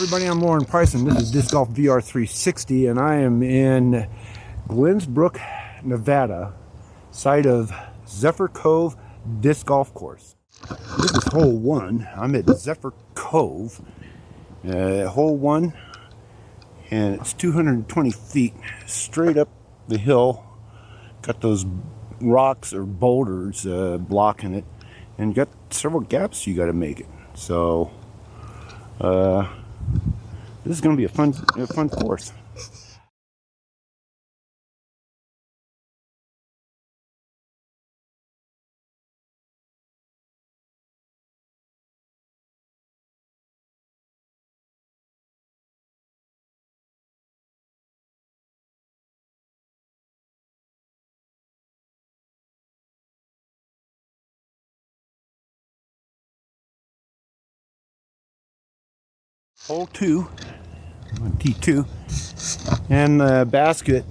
everybody, I'm Lauren Price, and this is Disc Golf VR 360, and I am in Glenbrook, Nevada, site of Zephyr Cove Disc Golf Course. This is hole 1. I'm at Zephyr Cove, hole 1, and it's 220 feet straight up the hill. Got those rocks or boulders blocking it, and you got several gaps you got to make it. So this is going to be a fun course. Hole 2 on T2, and the basket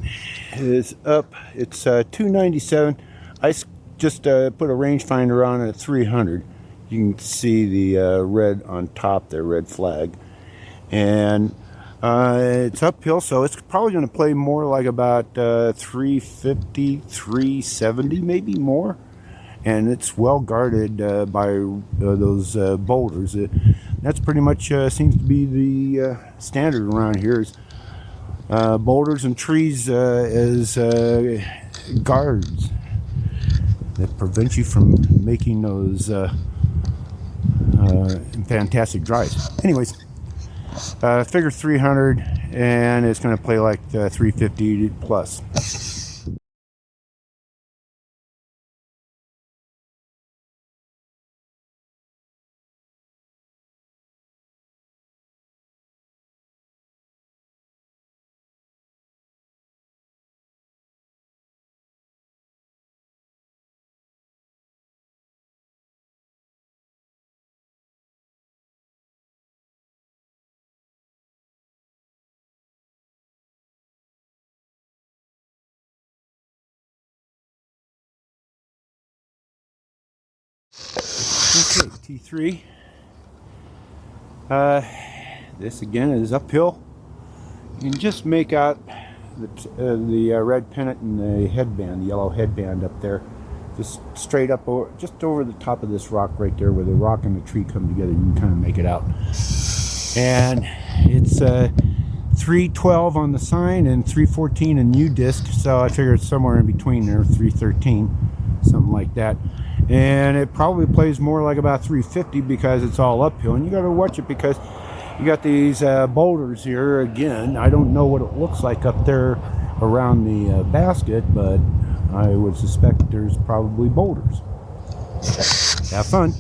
is up. It's 297. I just put a rangefinder on at 300. You can see the red on top there, red flag, and it's uphill, so it's probably going to play more like about 350, 370, maybe more. And it's well guarded by those boulders. That's pretty much seems to be the standard around here, is boulders and trees as guards that prevent you from making those fantastic drives. Anyways, figure 300, and it's going to play like 350 plus. Okay, T3. This again is uphill. You can just make out the red pennant and the headband, the yellow headband up there, just straight up, just over the top of this rock right there, where the rock and the tree come together. You can kind of make it out. And it's 312 on the sign and 314 in UDisc, so I figure it's somewhere in between there, 313, something like that. And it probably plays more like about 350 because it's all uphill, and you got to watch it because you got these boulders here. Again, I don't know what it looks like up there around the basket, but I would suspect there's probably boulders. Have fun.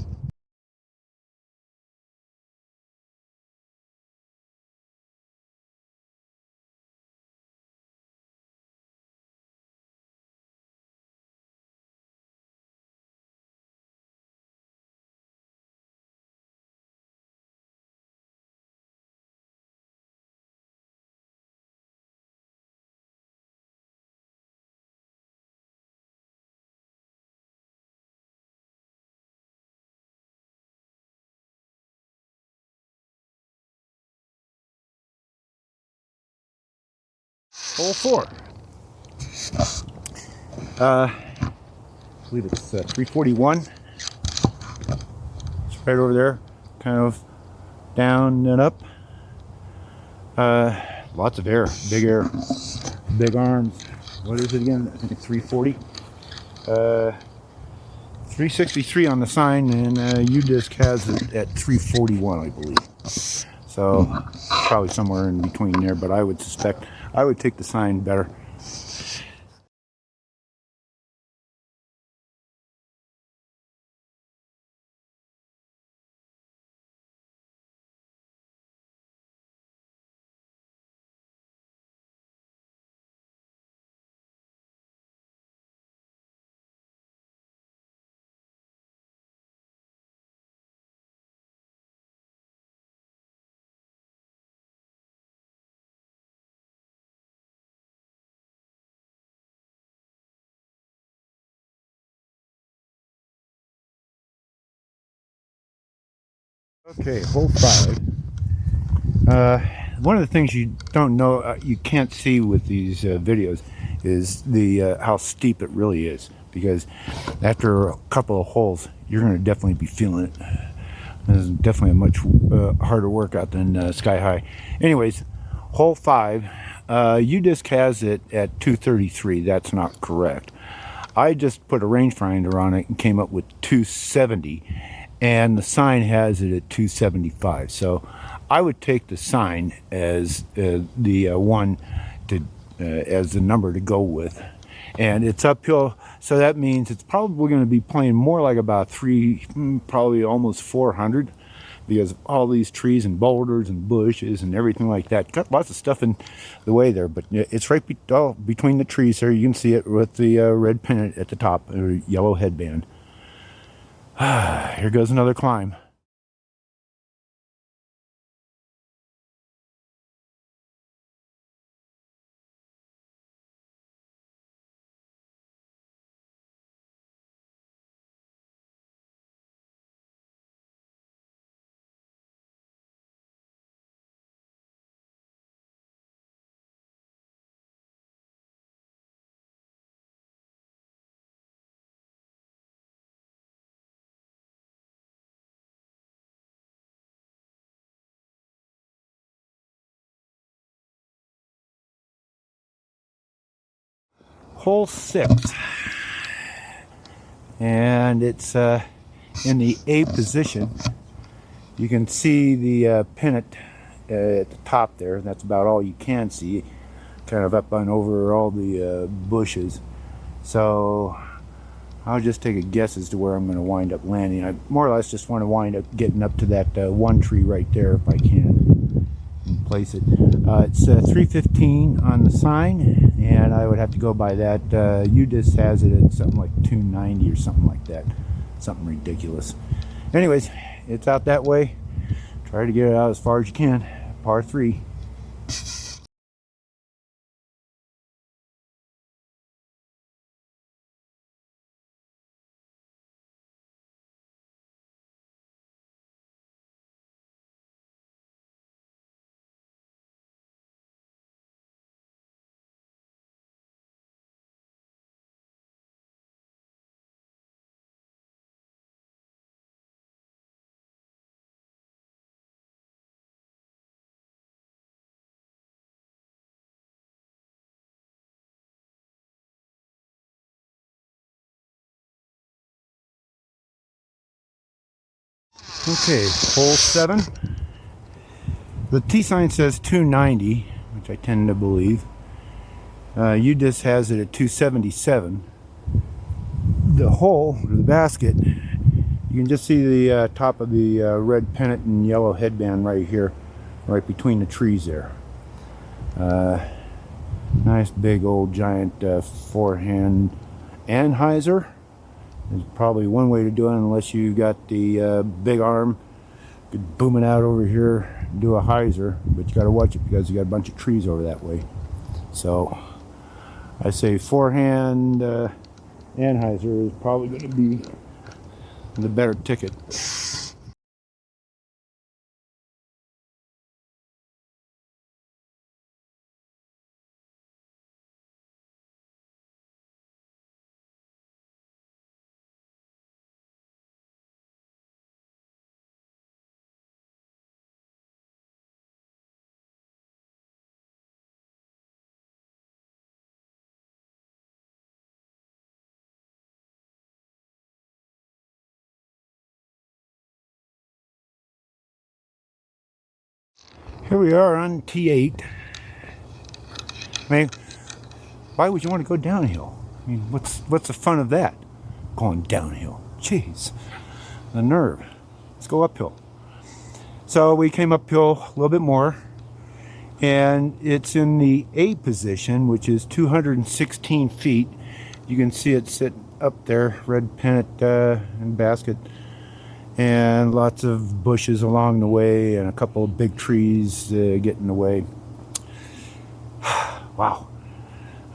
Hole 4. I believe it's 341. It's right over there, kind of down and up. Lots of air, big arms. What is it again? I think it's 340. 363 on the sign, and UDisc has it at 341, I believe. So probably somewhere in between there, but I would suspect I would take the sign better. Okay, hole 5. One of the things you don't know, you can't see with these videos, is the how steep it really is. Because after a couple of holes, you're going to definitely be feeling it. It's definitely a much harder workout than Sky High. Anyways, hole 5, UDisc has it at 233. That's not correct. I just put a rangefinder on it and came up with 270, and the sign has it at 275. So I would take the sign as the one to as the number to go with, and it's uphill, so that means it's probably going to be playing more like about probably almost 400, because of all these trees and boulders and bushes and everything like that. Got lots of stuff in the way there, but it's right between the trees there. You can see it with the red pennant at the top, or yellow headband. Here goes another climb. Hole 6, and it's in the A position. You can see the pennant at the top there. That's about all you can see, kind of up on over all the bushes. So I'll just take a guess as to where I'm going to wind up landing. I more or less just want to wind up getting up to that one tree right there if I can, and place it. It's 315 on the sign, and I would have to go by that. UDisc has it at something like 290 or something like that. Something ridiculous. Anyways, it's out that way. Try to get it out as far as you can. Par 3. Okay, hole 7. The T sign says 290, which I tend to believe. UDisc has it at 277. The hole, or the basket, you can just see the top of the red pennant and yellow headband right here, right between the trees there. Nice big old giant forehand anhyzer. There's probably one way to do it, unless you got the big arm. You could boom it out over here and do a hyzer, but you got to watch it because you got a bunch of trees over that way. So I say forehand anhyzer is probably going to be the better ticket. Here we are on T8. I mean, why would you want to go downhill? I mean, what's the fun of that? Going downhill. Jeez, the nerve. Let's go uphill. So we came uphill a little bit more, and it's in the A position, which is 216 feet. You can see it sitting up there, red pennant and basket, and lots of bushes along the way, and a couple of big trees get in the way. Wow.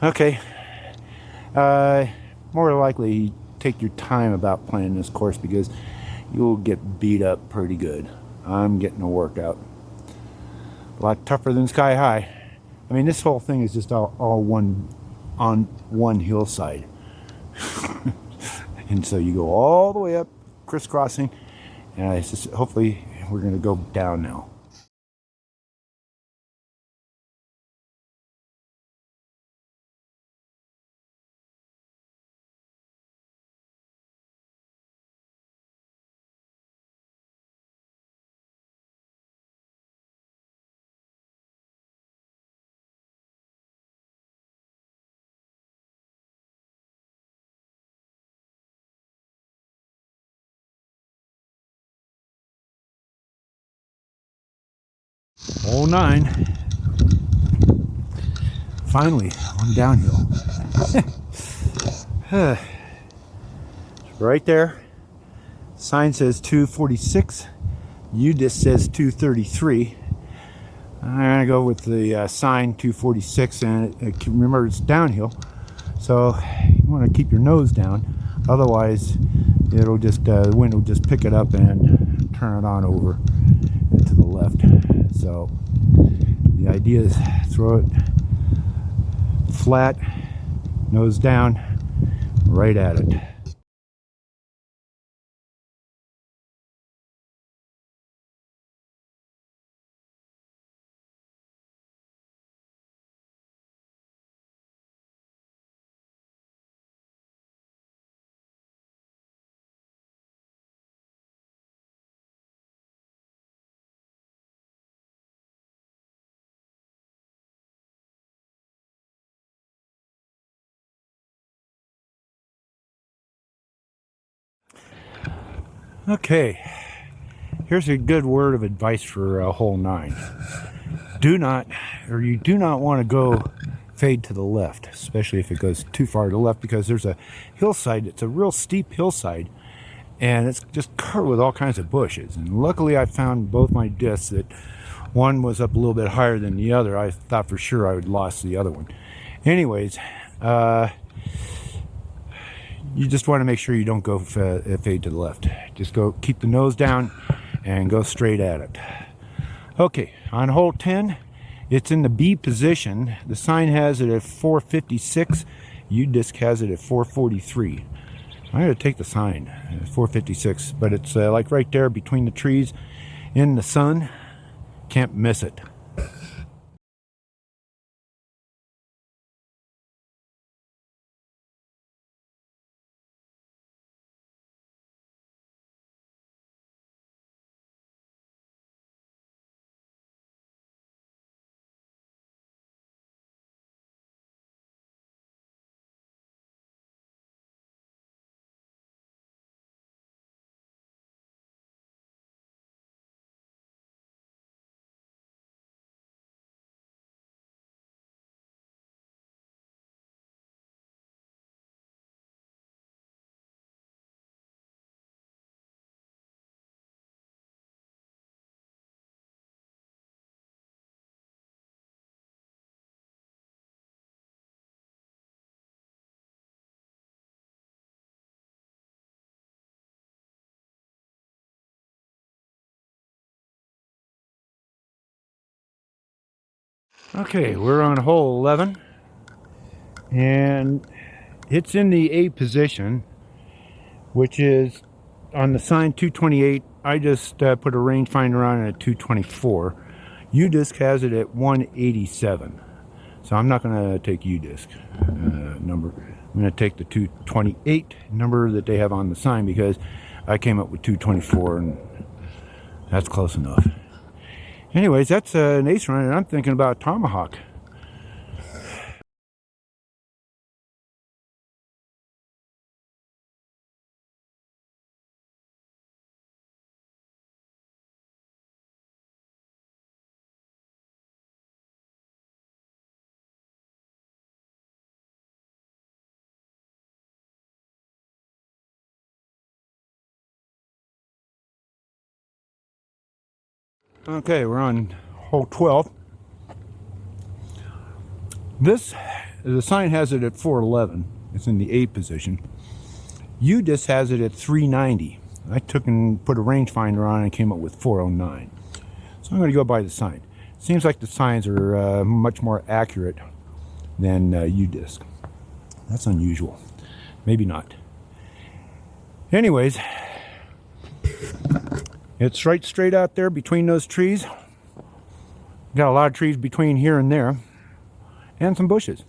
Okay. More likely take your time about playing this course, because you'll get beat up pretty good. I'm getting a workout. A lot tougher than Sky High. I mean, this whole thing is just all one on one hillside. And so you go all the way up, crisscrossing, and it's just, hopefully we're going to go down now. Hole 9. Finally, one downhill. Right there. Sign says 246. UDisc says 233. I'm gonna go with the sign 246, and remember it's downhill, so you want to keep your nose down. Otherwise, it'll just the wind will just pick it up and turn it on over to the left. So the idea is throw it flat, nose down, right at it. Okay, here's a good word of advice for hole 9. You do not want to go fade to the left, especially if it goes too far to the left, because there's a hillside. It's a real steep hillside, and it's just covered with all kinds of bushes. And luckily, I found both my discs that one was up a little bit higher than the other. I thought for sure I would lost the other one. Anyways, you just want to make sure you don't go fade to the left. Just go, keep the nose down and go straight at it. Okay, on hole 10, it's in the B position. The sign has it at 456. UDisc has it at 443. I'm going to take the sign at 456, but it's like right there between the trees in the sun. Can't miss it. Okay, we're on hole 11, and it's in the A position, which is on the sign 228. I just put a rangefinder on it at 224. UDisc has it at 187, so I'm not going to take UDisc number. I'm going to take the 228 number that they have on the sign, because I came up with 224, and that's close enough. Anyways, that's an ace run, and I'm thinking about tomahawk. Okay, we're on hole 12. The sign has it at 411. It's in the A position. UDisc has it at 390. I took and put a rangefinder on and came up with 409. So I'm going to go by the sign. Seems like the signs are much more accurate than UDisc. That's unusual. Maybe not. Anyways, it's right straight out there between those trees. Got a lot of trees between here and there, and some bushes.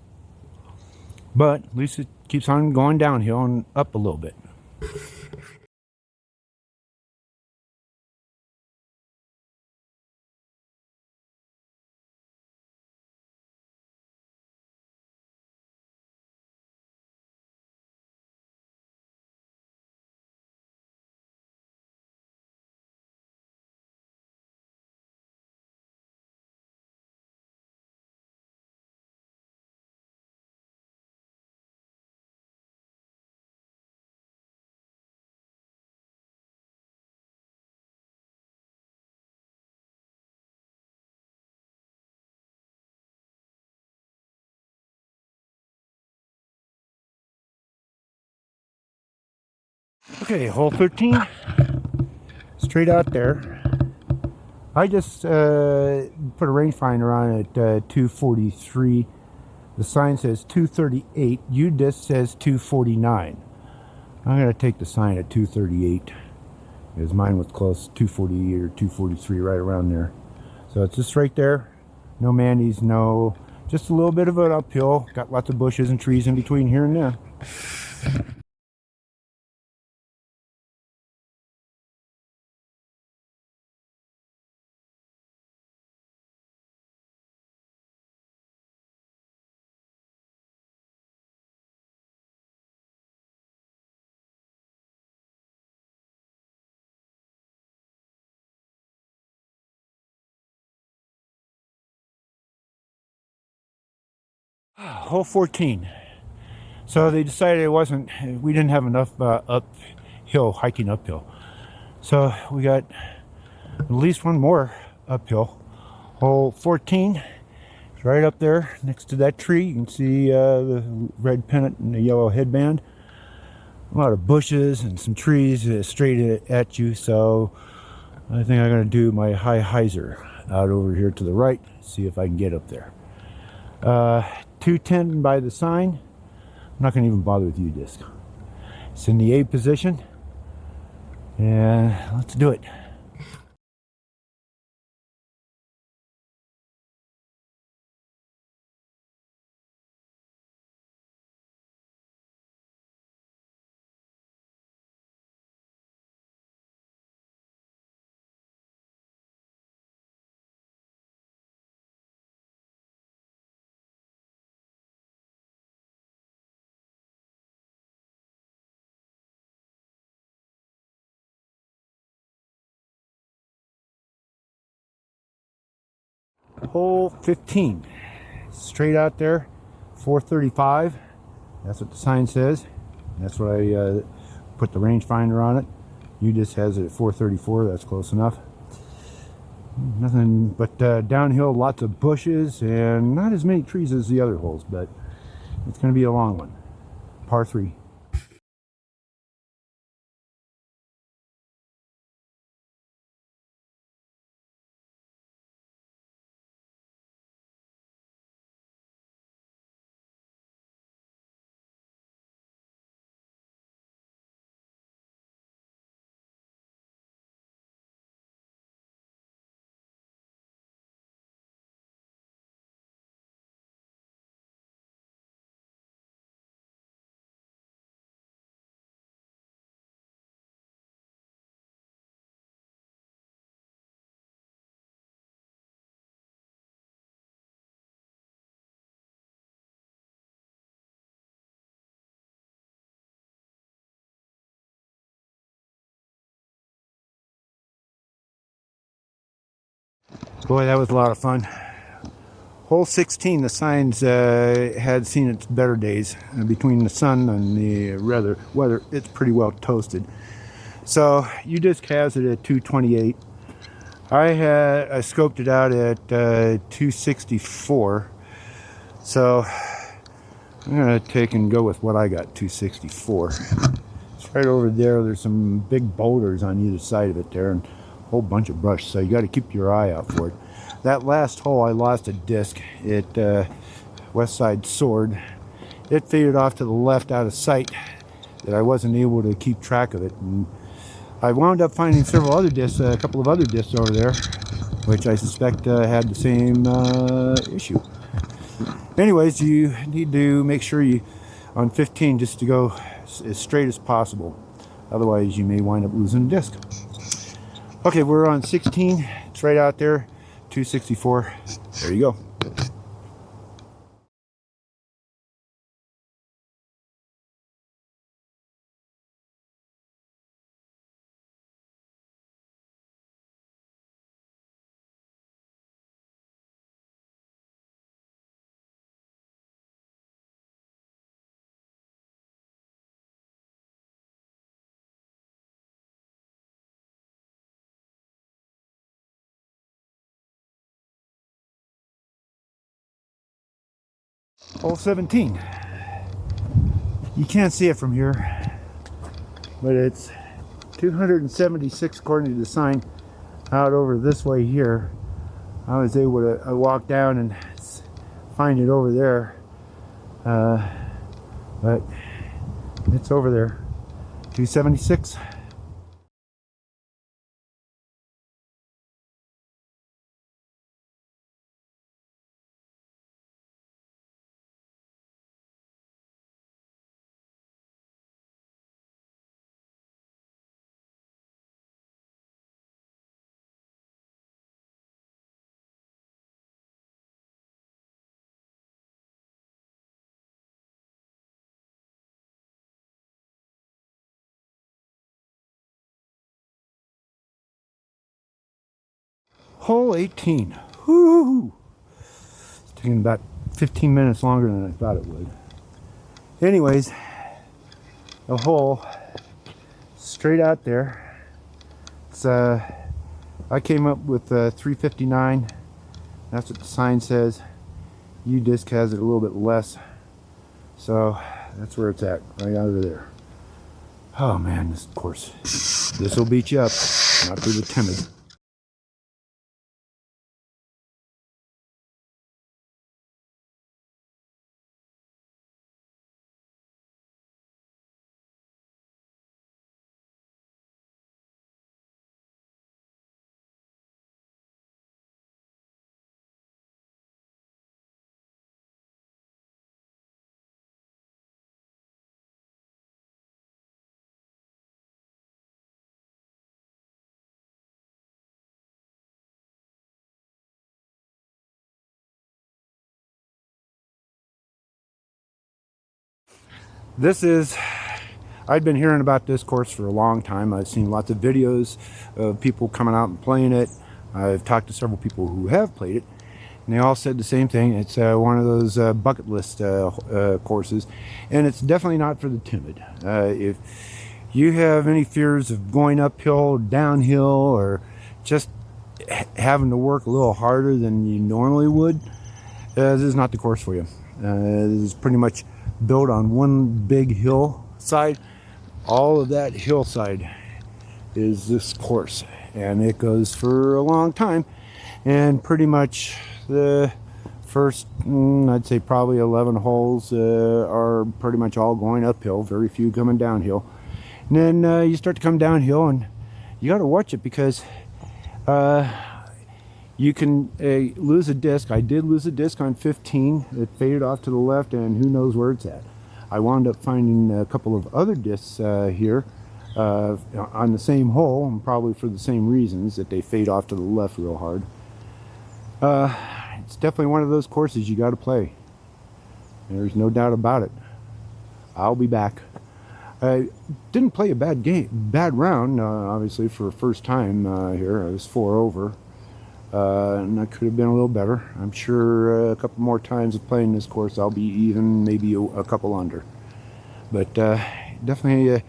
But at least it keeps on going downhill and up a little bit. Okay, hole 13, straight out there. I just put a rangefinder on at 243. The sign says 238. UDisc says 249. I'm going to take the sign at 238 because mine was close, 240 or 243, right around there. So it's just right there. No Mandy's, no, just a little bit of an uphill. Got lots of bushes and trees in between here and there. Hole 14. So they decided we didn't have enough hiking uphill. So we got at least one more uphill. Hole 14 is right up there next to that tree. You can see the red pennant and the yellow headband. A lot of bushes and some trees straight at you. So I think I'm going to do my high hyzer out over here to the right. See if I can get up there. 210 by the sign. I'm not going to even bother with UDisc. It's in the A position, and let's do it. Hole 15, straight out there, 435. That's what the sign says. That's what I put the rangefinder on it. UDisc has it at 434. That's close enough. Nothing but downhill, lots of bushes, and not as many trees as the other holes, but it's going to be a long one. Par 3. Boy, that was a lot of fun. Hole 16, the signs had seen its better days. Between the sun and the weather, it's pretty well toasted. So UDisc has it at 228. I scoped it out at 264. So I'm gonna take and go with what I got, 264. It's right over there. There's some big boulders on either side of it there, and a whole bunch of brush. So you got to keep your eye out for it. That last hole, I lost a disc. It west side soared. It faded off to the left out of sight that I wasn't able to keep track of it. And I wound up finding several other discs, a couple of other discs over there, which I suspect had the same issue. Anyways, you need to make sure you, on 15, just to go as straight as possible. Otherwise, you may wind up losing a disc. Okay, we're on 16. It's right out there, 264. There you go. Hole 17. You can't see it from here, but it's 276 according to the sign out over this way here. I was able to walk down and find it over there, but it's over there. 276. Hole 18. Woo! It's taking about 15 minutes longer than I thought it would. Anyways, the hole straight out there. It's I came up with 359. That's what the sign says. UDisc has it a little bit less, so that's where it's at, right over there. Oh man, this course, this will beat you up. Not for the timid. This is, I've been hearing about this course for a long time. I've seen lots of videos of people coming out and playing it. I've talked to several people who have played it, and they all said the same thing. It's one of those bucket list courses, and it's definitely not for the timid. If you have any fears of going uphill, downhill, or just having to work a little harder than you normally would, this is not the course for you. This is pretty much built on one big hillside. All of that hillside is this course, and it goes for a long time, and pretty much the first I'd say probably 11 holes are pretty much all going uphill, very few coming downhill. And then you start to come downhill, and you got to watch it, because you can lose a disc. I did lose a disc on 15. It faded off to the left, and who knows where it's at. I wound up finding a couple of other discs here on the same hole, and probably for the same reasons, that they fade off to the left real hard. It's definitely one of those courses you got to play. There's no doubt about it. I'll be back. I didn't play a bad round, obviously, for a first time here. I was 4 over. And I could have been a little better. I'm sure a couple more times of playing this course I'll be even, maybe a couple under. But definitely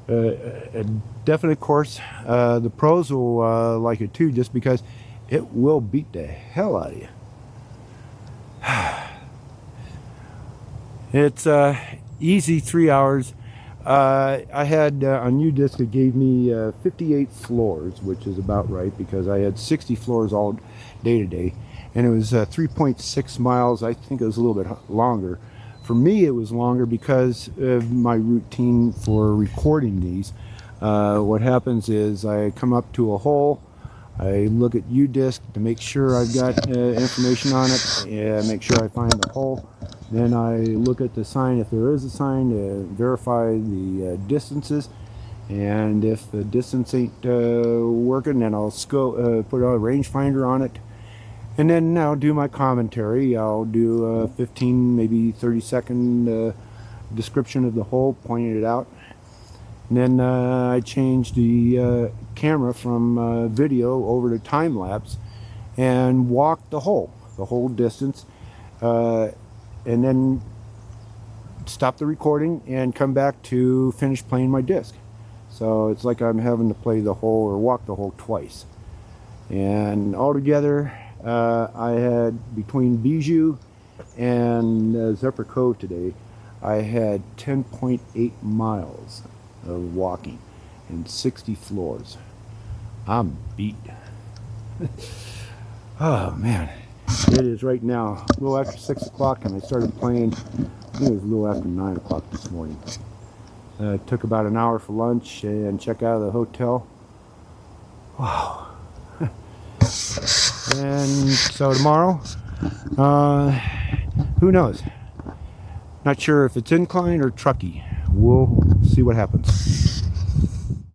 a definite course. The pros will like it too, just because it will beat the hell out of you. It's easy 3 hours. I had on UDisc, it gave me 58 floors, which is about right because I had 60 floors all day today, and it was 3.6 miles. I think it was a little bit longer. For me, it was longer because of my routine for recording these. What happens is I come up to a hole, I look at UDisc to make sure I've got information on it, and make sure I find the hole. Then I look at the sign, if there is a sign, to verify the distances. And if the distance ain't working, then I'll put a rangefinder on it. And then I'll do my commentary. I'll do a 15, maybe 30-second description of the hole, pointing it out. And then I changed the camera from video over to time lapse and walked the whole distance, and then stop the recording and come back to finish playing my disc. So it's like I'm having to play the hole or walk the hole twice. And altogether, I had, between Bijou and Zephyr Cove today, I had 10.8 miles of walking and 60 floors. I'm beat. Oh man, it is right now a little after 6 o'clock, and I started playing, I think it was a little after 9 o'clock this morning. It took about an hour for lunch and check out of the hotel. Wow. And so tomorrow, who knows? Not sure if it's incline or trucky. We'll see what happens.